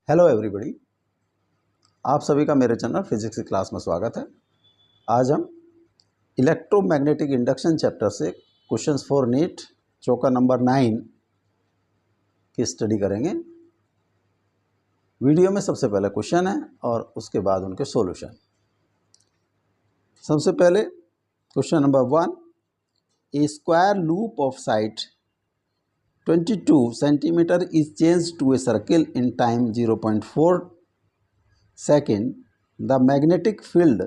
Hello everybody, आप सभी का मेरे चैनल फिजिक्स की क्लास में स्वागत है। आज हम इलेक्ट्रोमैग्नेटिक इंडक्शन चैप्टर से क्वेश्चंस फॉर नीट चौका नंबर 9 की स्टडी करेंगे। वीडियो में सबसे पहले क्वेश्चन है और उसके बाद उनके सॉल्यूशन। सबसे पहले question number 1, a square loop of side 22 centimetre is change to a circle in time 0.4 second. The magnetic field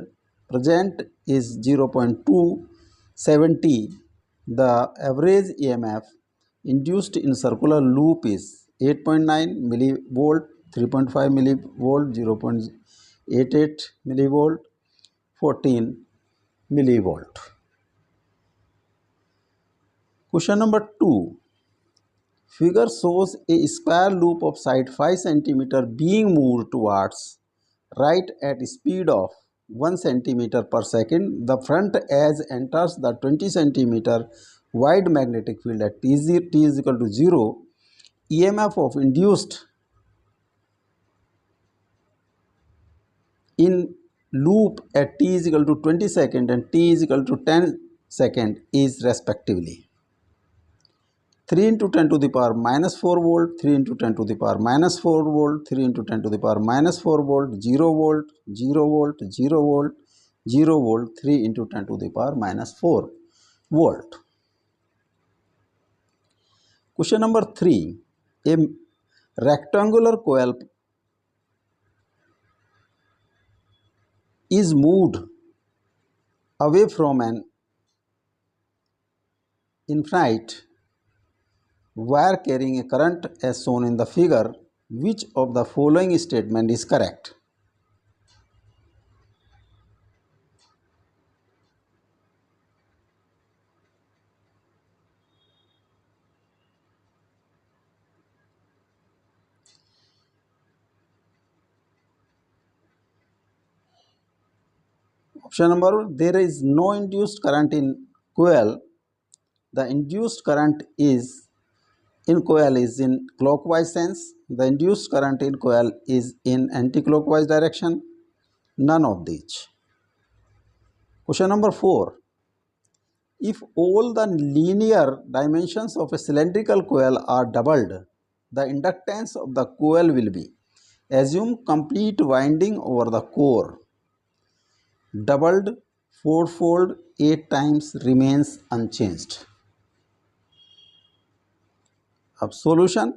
present is 0.270. The average EMF induced in circular loop is 8.9 millivolt, 3.5 millivolt, 0.88 millivolt, 14 millivolt. Question number 2. Figure shows a square loop of side 5 centimeter being moved towards right at speed of 1 centimeter per second. The front edge enters the 20 centimeter wide magnetic field at t is equal to 0. EMF of induced in loop at t is equal to 20 second and t is equal to 10 second is respectively 3 into 10 to the power minus 4 volt, 3 into 10 to the power minus 4 volt, 3 into 10 to the power minus 4 volt, 0 volt, 0 volt, 0 volt, 0 volt, 3 into 10 to the power minus 4 volt. Question number 3. A rectangular coil is moved away from an infinite wire carrying a current as shown in the figure. Which of the following statement is correct? Option number 1, there is no induced current in coil. The induced current is in coil is in clockwise sense. The induced current in coil is in anti-clockwise direction. None of these. Question number 4. If all the linear dimensions of a cylindrical coil are doubled, the inductance of the coil will be. Assume complete winding over the core. Doubled, fourfold, 8 times remains unchanged. अब solution.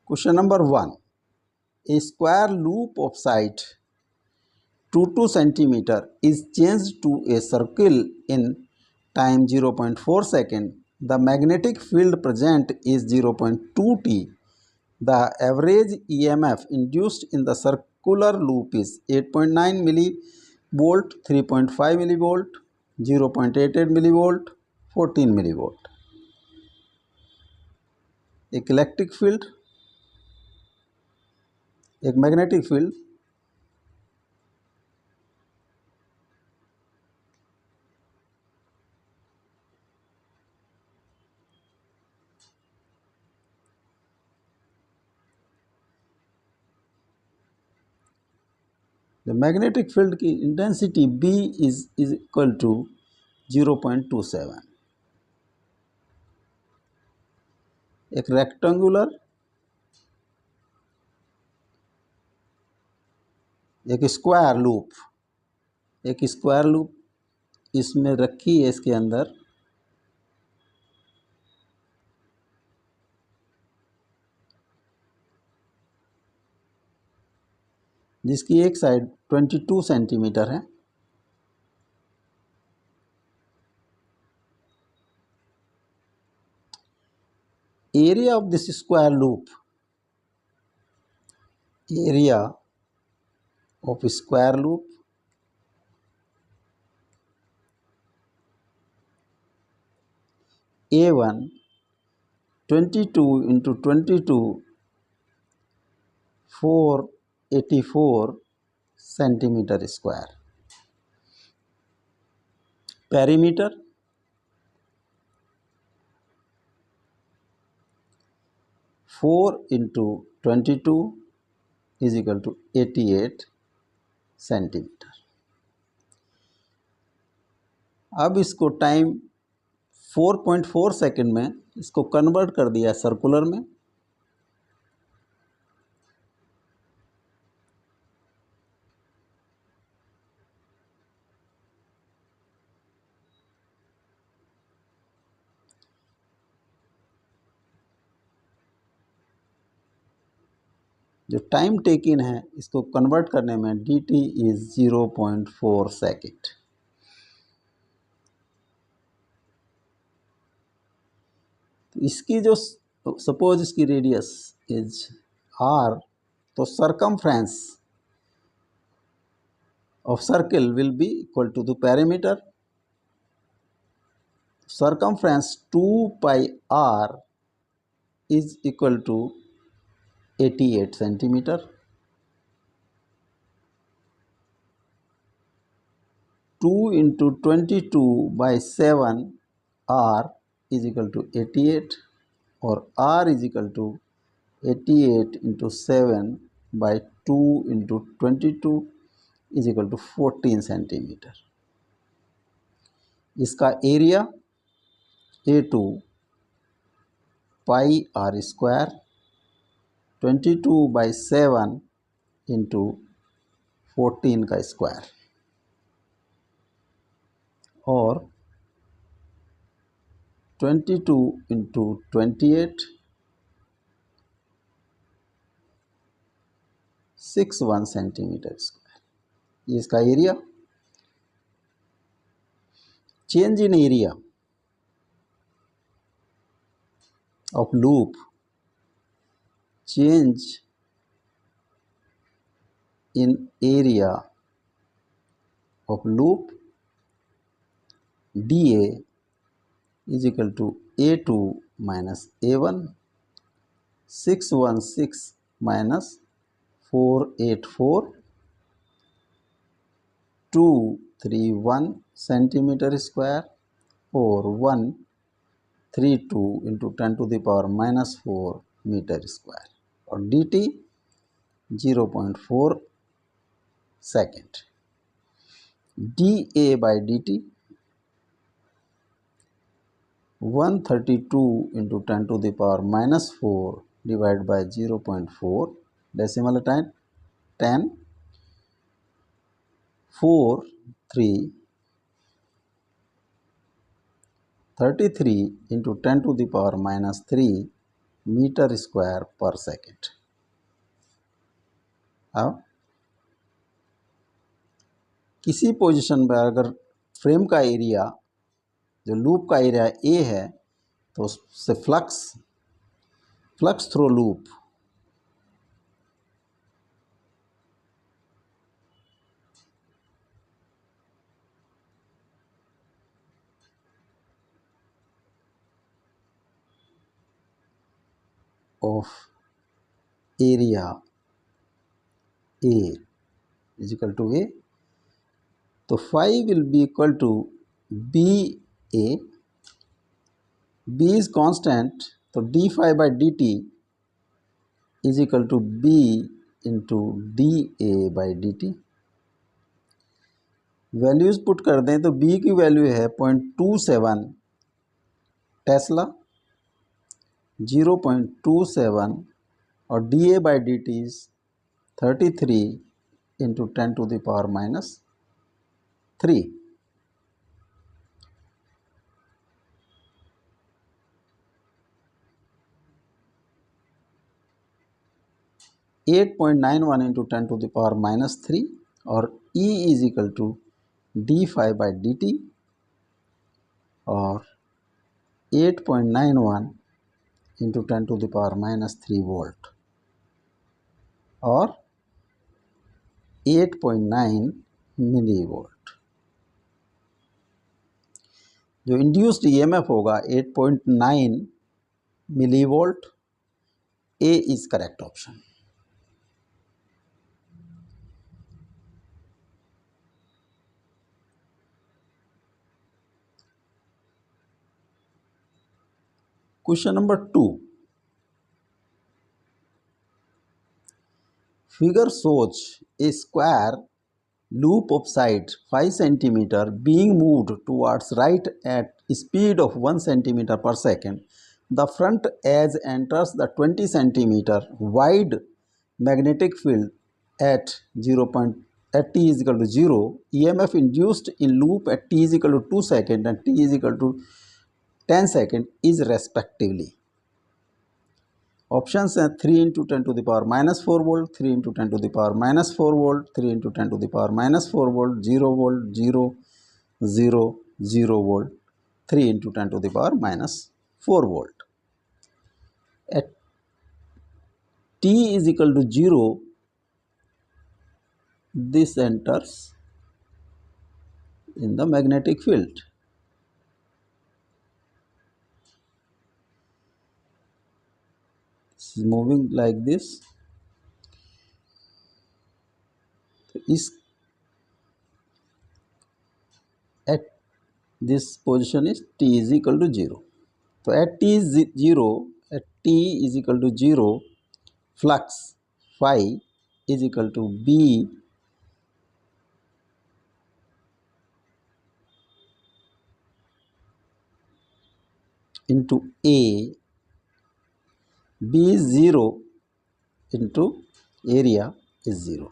Question number 1. A square loop of side 22 centimeter is changed to a circle in time 0.4 second. The magnetic field present is 0.2 t. The average EMF induced in the circular loop is 8.9 millivolt, 3.5 millivolt, 0.88 millivolt, 14 millivolt. एक electric field, एक magnetic field, the magnetic field की intensity B is equal to 0.27. एक rectangular, एक square loop, एक square loop इसमें रखी है इसके अंदर, जिसकी एक साइड 22 सेंटीमीटर है। Area of this square loop, area of square loop A1 22 into 22 484 centimetre square. Perimeter 4 into 22 is equal to 88 centimetre. अब इसको टाइम 4.4 सेकेंड में इसको कन्वर्ट कर दिया सर्कुलर में। जो टाइम टेकिन है इसको कन्वर्ट करने में dt इज 0.4 सेकेंड। तो इसकी जो सपोज इसकी रेडियस इज r, तो circumference of circle will be equal to the perimeter. Circumference 2 pi r is equal to 88 centimetre. 2 into 22/7 r is equal to 88 और r is equal to 88 into 7/2 into 22 is equal to 14 centimetre. इसका area A2 pi r square 22/7 into 14 का square और 22 into 28 61 centimetre square. ये इसका area. Change in area of loop, change in area of loop dA is equal to A2 minus A1, 616 minus 484, 231 centimeter square or 132 into 10 to the power minus 4 meter square और dt 0.4 second। dA by dt 132 into 10 to the power minus 4 divided by 0.4 decimal time 10 4 3 33 into 10 to the power minus 3 meter square per second। अब किसी position पर अगर frame का area जो loop का area A है तो उससे flux through loop of area A is equal to A, तो phi will be equal to BA, B is constant, तो d phi by dt is equal to B into dA by dt। Values put कर दें तो B की value है 0.27 Tesla, 0.27 और dA by dt is 33 into 10 to the power minus 3। 8.91 into 10 to the power minus 3 और E is equal to d phi by dt और 8.91 into 10 to the power minus 3 volt और 8.9 millivolt. जो induced EMF होगा 8.9 millivolt. A is correct option. Question number 2, figure shows a square loop of side 5 centimeter being moved towards right at speed of 1 centimeter per second. The front edge enters the 20 centimeter wide magnetic field at at t is equal to 0. EMF induced in loop at t is equal to 2 seconds and t is equal to 10 seconds is respectively. Options are 3 into 10 to the power minus 4 volt, 3 into 10 to the power minus 4 volt, 3 into 10 to the power minus 4 volt, 0 volt, 0, 0, 0 volt, 3 into 10 to the power minus 4 volt. At t is equal to 0, this enters in the magnetic field. This is moving like this. Is at this position is t is equal to 0. So at t is 0, at t is equal to 0, flux phi is equal to B into A. B is 0 into area is 0.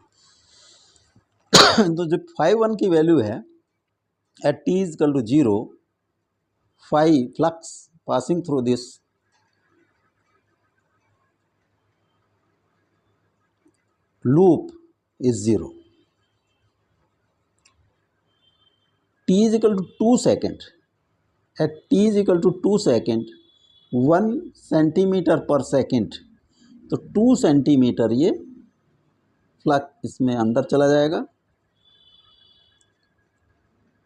तो जो phi 1 की value है at t is equal to 0, phi flux passing through this loop is 0. T is equal to 2 second. At t is equal to 2 second, 1 centimetre पर second, तो 2 centimetre ये flux इसमें अंदर चला जाएगा.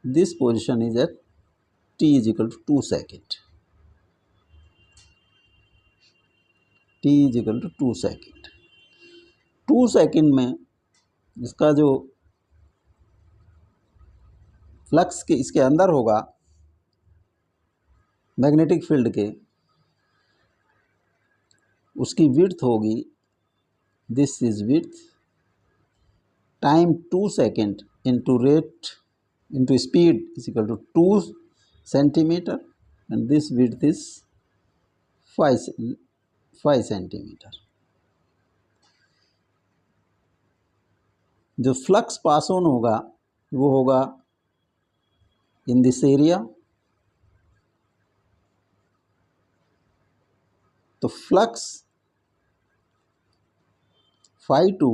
This position is at t is equal to 2 second. t is equal to 2 second. 2 second में इसका जो फ्लक्स के इसके अंदर होगा मैग्नेटिक फील्ड के, उसकी विड्थ होगी, this is width time 2 second into rate into speed is equal to 2 centimetre and this width is 5 centimetre. जो फ्लक्स पास ऑन होगा वो होगा इन दिस एरिया. तो flux phi 2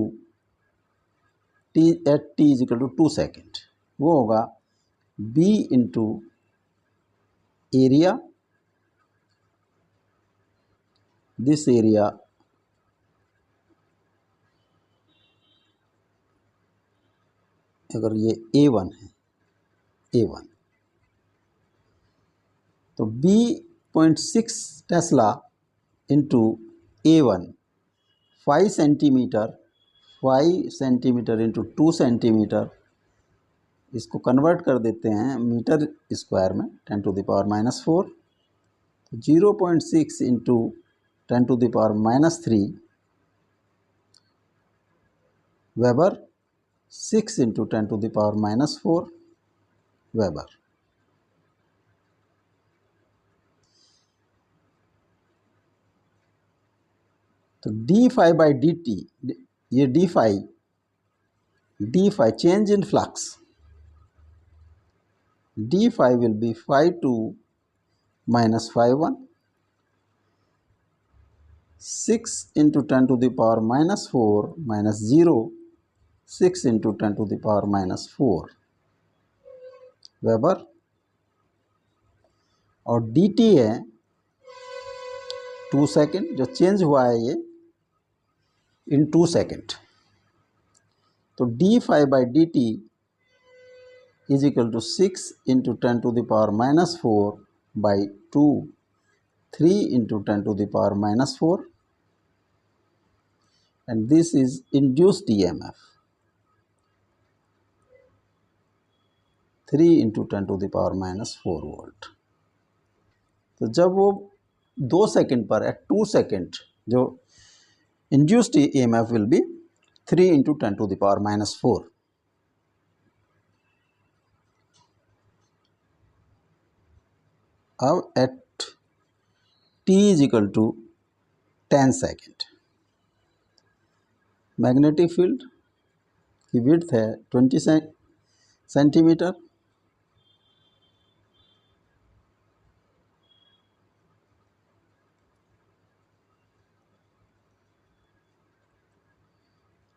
t at t is equal to 2 second वो होगा b into area. This area अगर ये A1 है, A1, तो B.6 tesla into A1 5 centimetre into 2 centimetre, इसको कन्वर्ट कर देते हैं मीटर स्क्वायर में 10 टू द पावर माइनस 4. तो 0.6 into 10 to the power minus 3 weber, 6 into 10 to the power minus 4 weber. तो D phi by D T, ये D phi change in flux, D phi will be phi 2 minus phi 1, 6 into 10 to the power minus 4 minus 0, 6 into 10 to the power minus 4 weber. और d t है 2 second, जो change हुआ है ये in 2 second. तो D phi by D t is equal to 6 into 10 to the power minus 4 by 2, 3 into 10 to the power minus 4 and this is induced EMF 3 into 10 to the power minus 4 volt. तो जब वो 2 second पर at 2 second जो induced EMF will be 3 into 10 to the power minus 4. अब at t is equal to 10 second, magnetic field की width है 20 centimetre,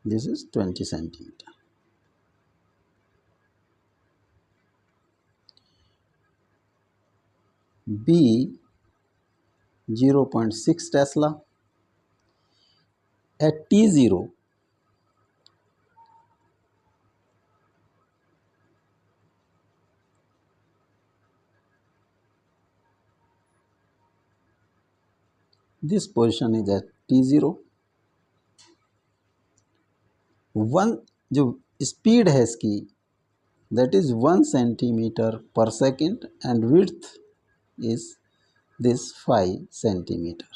this is 20 centimeter. B 0.6 Tesla. At T0, this position is at T0. One जो speed है इसकी that is 1 centimeter per second and width is this 5 centimeter.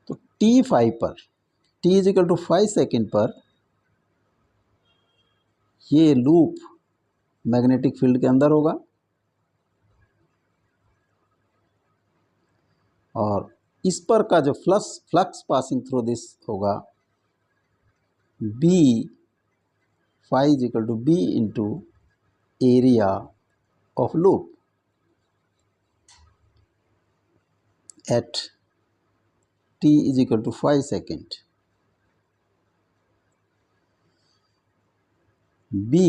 तो T5 पर T is equal to 5 second पर ये loop magnetic field के अंदर होगा और इस पर का जो फ्लक्स पासिंग थ्रू दिस होगा B 5 is equal to B into area of loop at t is equal to 5 second. B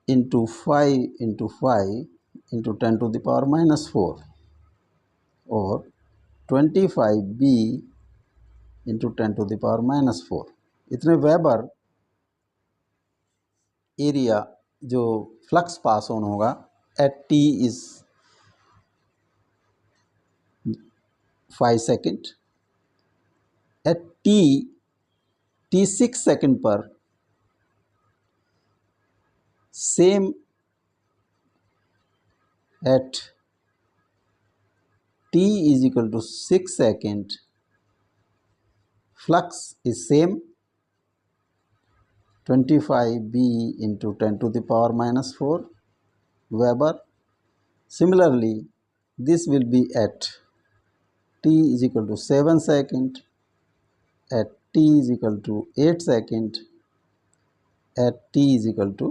into 5 into 5 into 10 to the power minus 4 or 25B into 10 to the power minus 4. इतने weber area जो flux pass on होगा at T is 5 second. At T 6 second पर same at t is equal to 6 second, flux is same 25B into 10 to the power minus 4 Weber. Similarly, this will be at t is equal to 7 second, at t is equal to 8 second, at t is equal to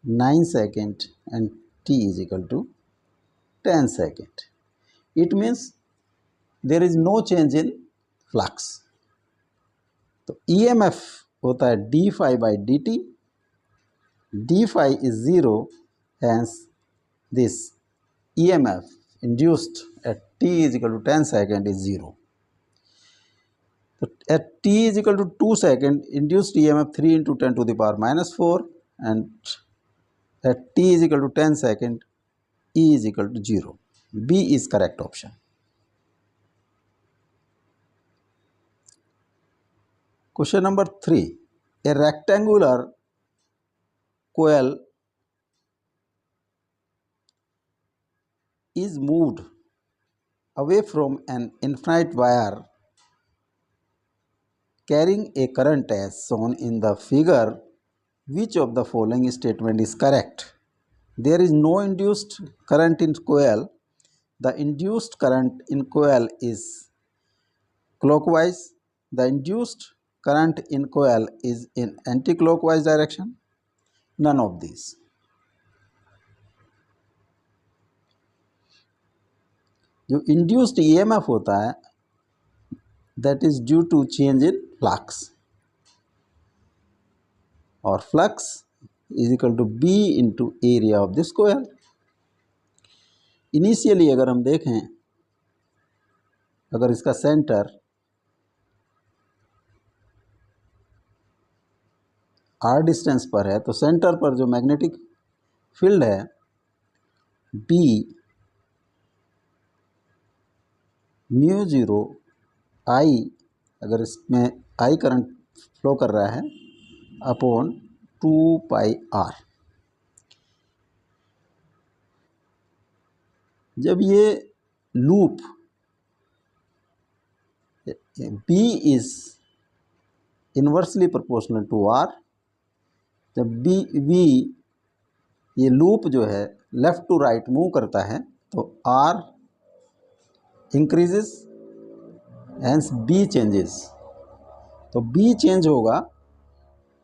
9 second and t is equal to 10 second. It means there is no change in flux. तो EMF होता है d phi by dt. d phi is 0, hence this EMF induced at t is equal to 10 second is 0. So at t is equal to 2 second, induced EMF 3 into 10 to the power minus 4 and at t is equal to 10 second, E is equal to 0. B is correct option. Question number 3. A rectangular coil is moved away from an infinite wire carrying a current as shown in the figure. Which of the following statement is correct? There is no induced current in coil. The induced current in coil is clockwise. The induced current in coil is in anti-clockwise direction. None of these. जो induced EMF होता है that is due to change in flux और flux is equal to B into area of this coil. Initially अगर हम देखें, अगर इसका centre r distance पर है तो सेंटर पर जो मैग्नेटिक फील्ड है B म्यू 0 I, अगर इसमें I करंट फ्लो कर रहा है अपॉन 2 पाई r. जब ये loop B is inversely proportional to R. जब वी ये लूप जो है लेफ़्ट टू राइट मूव करता है तो R increases, hence B changes. तो बी चेंज होगा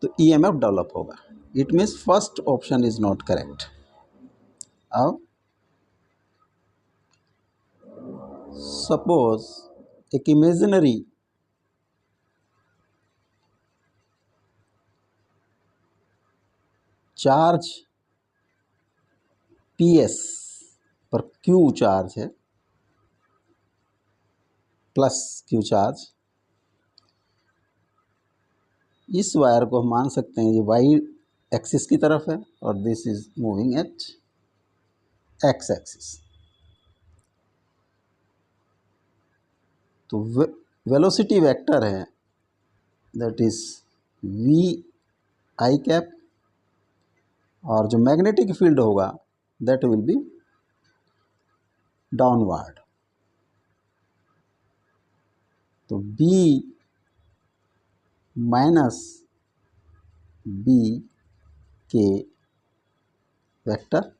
तो ईएमएफ डेवलप होगा। It means first option is not correct. अब सपोज एक इमेजिनरी चार्ज PS पर Q चार्ज है, प्लस Q चार्ज। इस वायर को हम मान सकते हैं ये वाई एक्सिस की तरफ है और this is moving at X axis. तो वेलोसिटी वेक्टर है that is V I cap, और जो मैग्नेटिक फील्ड होगा दैट विल बी डाउनवर्ड। तो बी माइनस बी के vector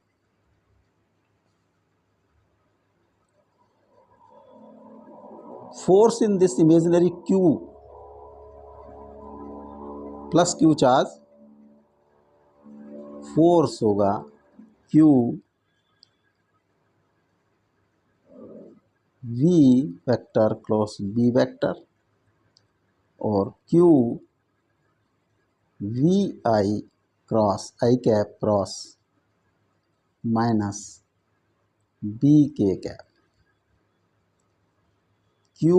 force in this imaginary Q plus Q charge, force होगा Q V vector cross B vector, और Q V I cross I cap cross minus B K cap. Q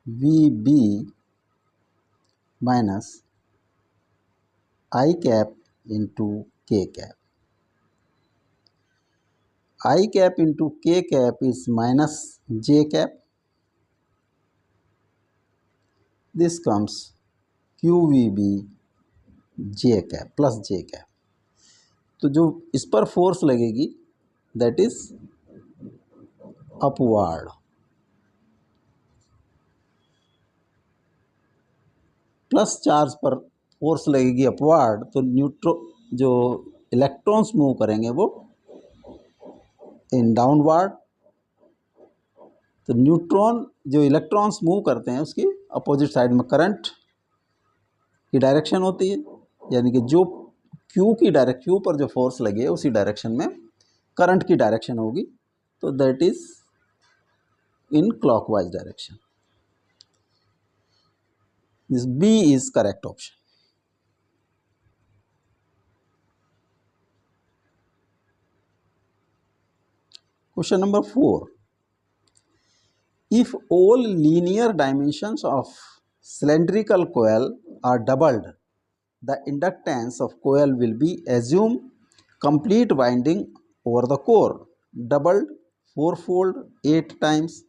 V B minus I cap into K cap. I cap into K cap is minus J cap. This comes QVB J cap plus J cap. तो जो इस पर force लगेगी that is upward. Plus charge पर force लगेगी upward, तो जो electrons move करेंगे वो इन डाउनवर्ड। तो न्यूट्रॉन जो इलेक्ट्रॉन्स मूव करते हैं उसकी अपोजिट साइड में करंट की डायरेक्शन होती है, यानी कि जो क्यू पर जो फोर्स लगे उसी डायरेक्शन में करंट की डायरेक्शन होगी। तो that is in clockwise direction. This B is correct option. Question number 4. If all linear dimensions of cylindrical coil are doubled, the inductance of coil will be assume complete winding over the core. Doubled, fourfold, 8 times,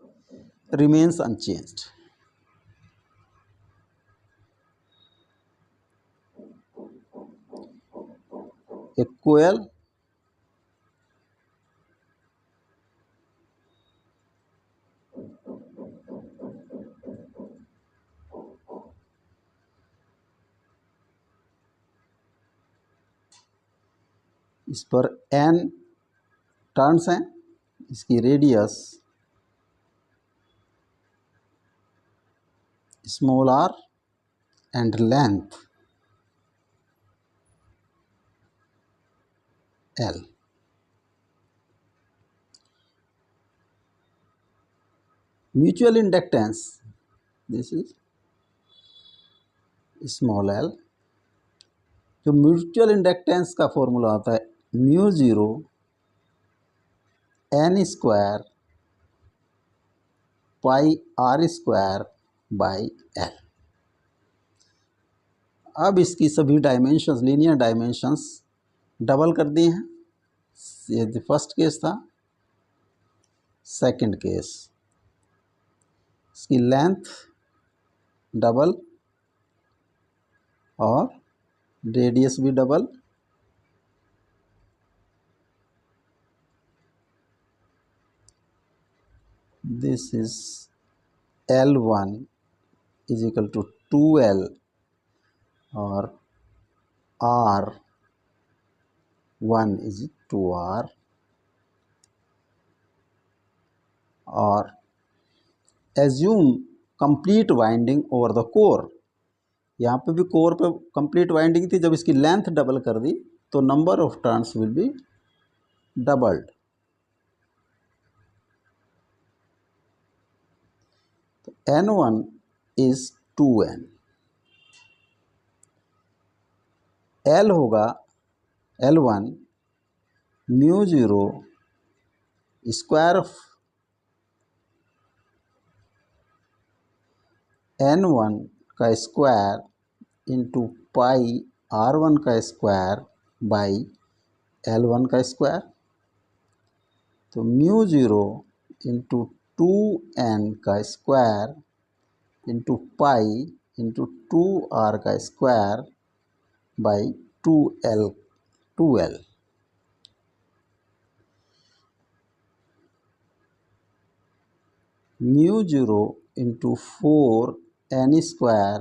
remains unchanged. A coil इस पर n turns हैं, इसकी radius small r and length L। Mutual inductance this is small l। जो mutual inductance का formula होता है mu zero n square pi r square by L। अब इसकी सभी डायमेंशंस, लीनियर डायमेंशंस डबल कर दिए हैं। ये फर्स्ट केस था। सेकंड केस, इसकी लेंथ डबल और रेडियस भी double. This is L1 is equal to 2L और R1 is 2R और assume complete winding over the core। यहाँ पे भी कोर पे कंप्लीट वाइंडिंग थी, जब इसकी लेंथ डबल कर दी तो number of turns will be doubled. तो N1 इज 2N, L होगा L1 mu zero square of N1 का स्क्वायर इंटू पाई R1 का स्क्वायर बाई L1 का स्क्वायर। तो म्यू जीरो इंटू 2N का square into pi into 2R का square by 2L mu zero into 4N square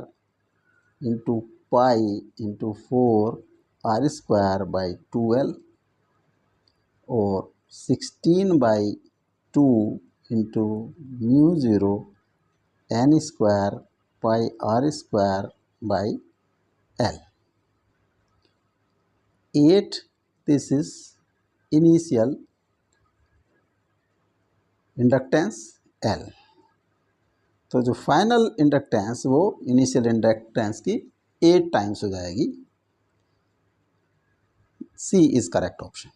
into pi into 4R square by 2L और 16/2 into mu zero N square pi R square by L। 8 this is initial inductance L। तो जो final inductance वो initial inductance की 8 times हो जाएगी। C is correct option.